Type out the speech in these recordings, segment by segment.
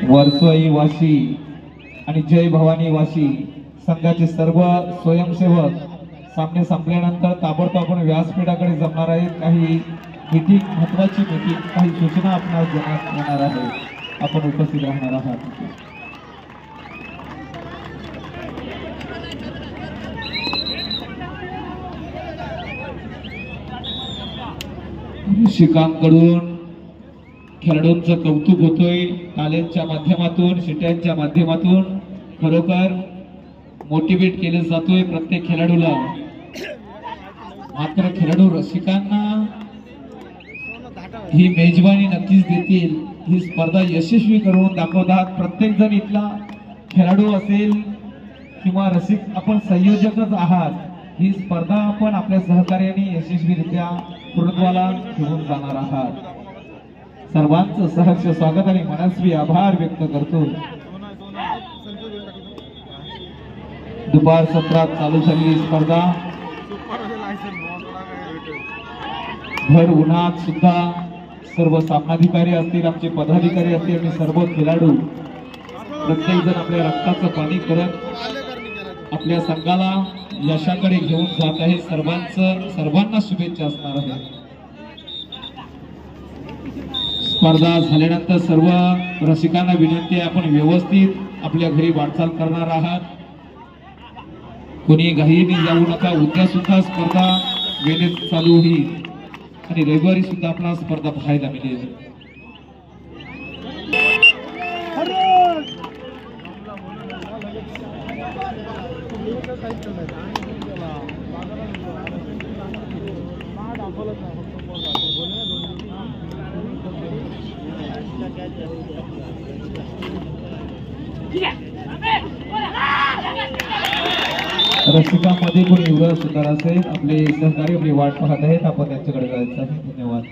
वरसोई वाशी आणि जय भवानी वाशी संघाचे सर्व स्वयंसेवक सामने संपल्यानंतर ताबडतोब आपण व्यासपीठाकडे जमणार आहेत। काही मीटिंग, महत्त्वाची मीटिंग, काही सूचना आपणास देण्यात येणार आहे, आपण उपस्थित राहणार आहात। शिकांकडून खेळाडूंचं कौतुक होतोय, ताल्यांच्या माध्यमातून, शिट्यांच्या माध्यमातून खरोखर मोटिवेट केलं जातोय प्रत्येक खेळाडूला। मात्र खेळाडू रसिकांना ही मेजबानी नक्कीच देतील, ही स्पर्धा यशस्वी करून दाखवतात। प्रत्येक जण इथला खेळाडू असेल किंवा रसिक, आपण संयोजकच आहात। ही स्पर्धा आपण आपल्या सहकार्याने यशस्वीरित्या पूर्णत्वाला घेऊन जाणार आहात। सर्वांचं सहर्ष स्वागत आणि मनस्वी आभार व्यक्त करतो। दुपार सत्रात चालू झालेली स्पर्धा भर उन्हात सुद्धा सर्व सामनाधिकारी असतील, आमचे पदाधिकारी असतील आणि सर्व खेळाडू प्रत्येक जण आपल्या रक्ताचं पाणी करत आपल्या संघाला यशाकडे घेऊन जात आहे। सर्वांना शुभेच्छा असणार आहे। स्पर्धा झाल्यानंतर सर्व रसिकांना विनंती आहे, आपण व्यवस्थित आपल्या घरी वाटचाल करणार आहात। कोणी घाईने जाऊ नका। उद्या सुद्धा स्पर्धा वेळेत चालू होईल आणि रविवारी सुद्धा आपल्याला स्पर्धा पाहायला मिळेल। रसिकांमध्ये कोणी युवराज सुंदर असेल, आपले सहकारी आपली वाट पाहत आहेत, आपण त्यांच्याकडे जायचं आहे। धन्यवाद।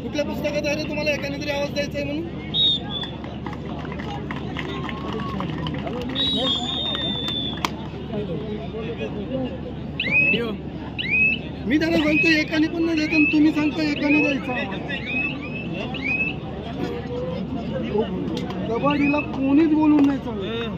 कुठल्या पुस्तकात आहे तुम्हाला एकाने तरी आवाज द्यायचा आहे म्हणून? मी त्यांना सांगतो एकाने पण नाही द्यायचं, तुम्ही सांगता एकाने द्यायचं। कबड्डीला कोणीच बोलून नाही चाललं।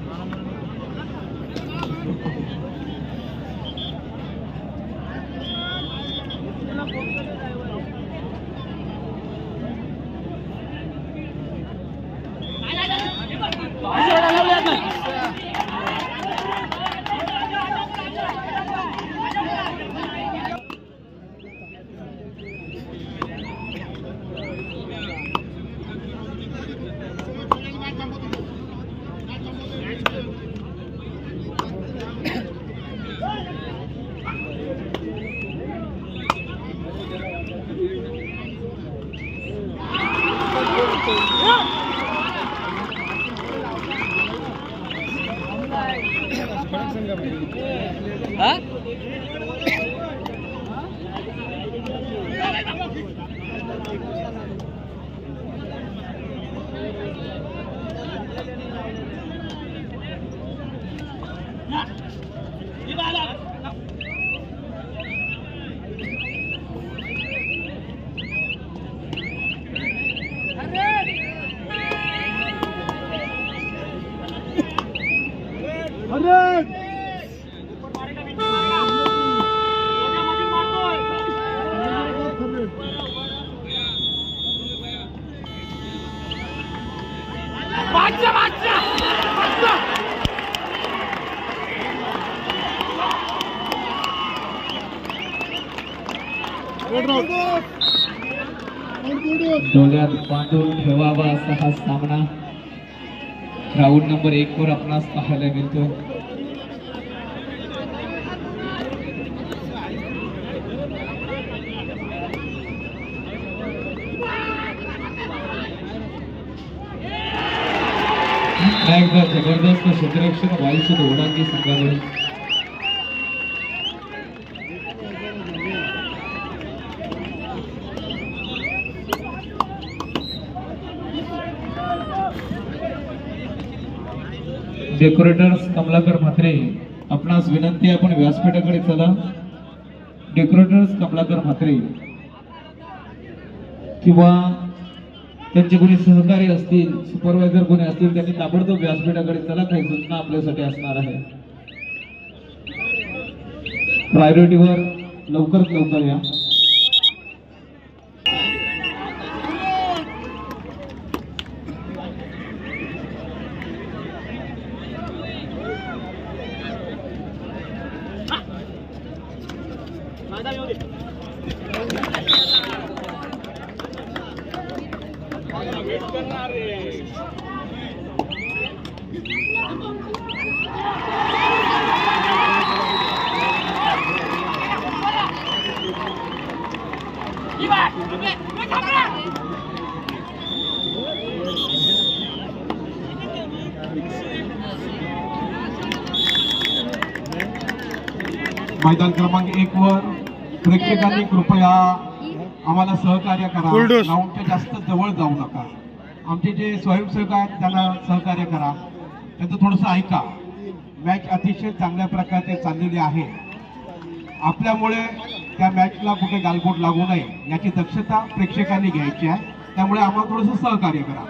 डोळ्यात बांधून ठेवावा असा हा सामना राऊंड नंबर 1 वर आपणास पाहायला मिळतो. एकदा जबरदस्त क्षेत्ररक्षण वायुसूद ओढांगी संघाकडून. डेकोरेटर्स कमलाकर म्हात्रे आपणास विनंती आहे, आपण व्यासपीठाकडे चला. डेकोरेटर्स कमलाकर म्हात्रे किंवा त्यांचे कोणी सहकारी असतील, सुपरवायझर कोणी असतील, त्यांनी ताबडतोब व्यासपीठाकडे चला. काही सूचना आपल्यासाठी असणार आहे. प्रायोरिटीवर लवकरात लवकर या. मैदान क्रमांक 1 वर प्रेक्षकांनी कृपया आम्हाला सहकार्य करा. ग्राउंडच्या जास्त जवळ जाऊ नका. आमचे जे स्वयंसेवक आहेत त्यांना सहकार्य करा. त्यांचं थोडंसं ऐका. मॅच अतिशय चांगल्या प्रकारे चाललेली आहे. आपल्यामुळे त्या मॅचला कुठे गालबोट लागू नये याची दक्षता प्रेक्षकांनी घ्यायची आहे. त्यामुळे आम्हाला थोडंसं सहकार्य करा.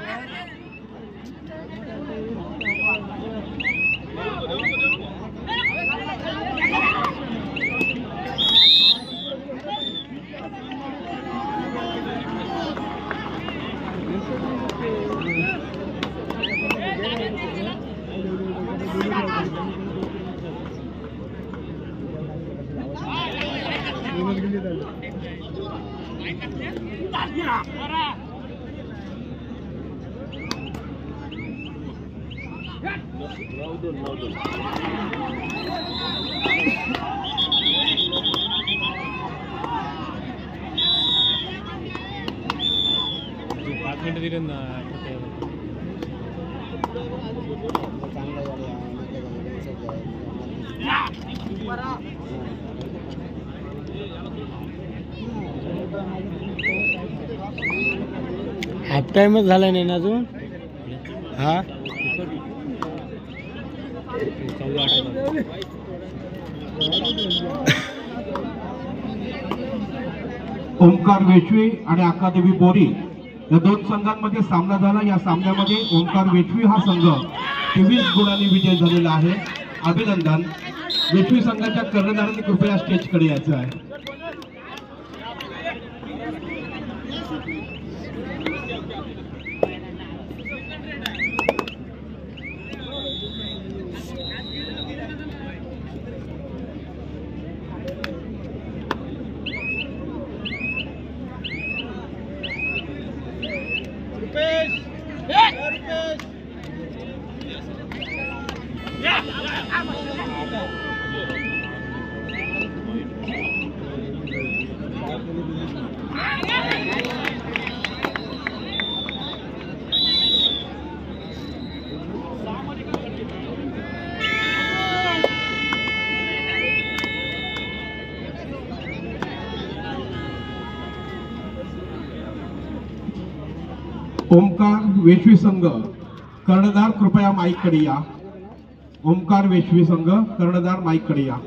हाफ टाइमच झाला नाही ना अजून. हा ओंकार वेचवी आणि अकादमी बोरी या दोन संघांमध्ये सामना झाला. या सामन्यामध्ये ओंकार वेचवी हा संघ 23 गुणांनी विजय झालेला आहे. अभिनंदन. वेचवी संघाच्या कर्णधारांनी कृपया स्टेजकडे यायचं आहे. ओंकार वेचवी संघ कर्णधार कृपया माईककडे या. ओंकार वेचवी संघ कर्णधार माईककडे या.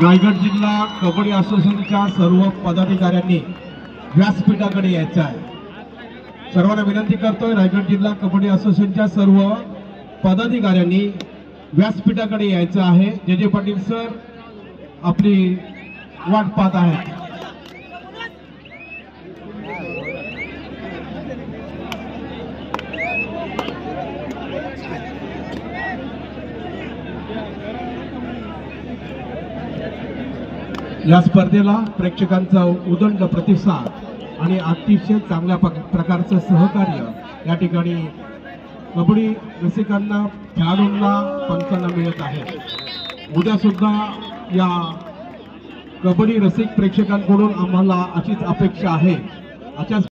रायगड जिल्हा कबड्डी असोसिएशनच्या सर्व पदाधिकाऱ्यांनी व्यासपीठाकडे यायचं आहे। सर्वांना विनंती करतोय, रायगड जिल्हा कबड्डी असोसिएशनच्या सर्व पदाधिकाऱ्यांनी व्यासपीठाकडे यायचं आहे। जे पाटील सर आपली वाट पाहत आहेत। या स्पर्धेला प्रेक्षकांचा उदंड प्रतिसाद आणि अतिशय चांगल्या प्रकारचं सहकार्य या ठिकाणी कबड्डी रसिकांना, खेळाडूंना, पंचांना मिळत आहे। उद्या सुद्धा या कबड्डी रसिक प्रेक्षकांकडून आम्हाला अशीच अपेक्षा आहे। अशाच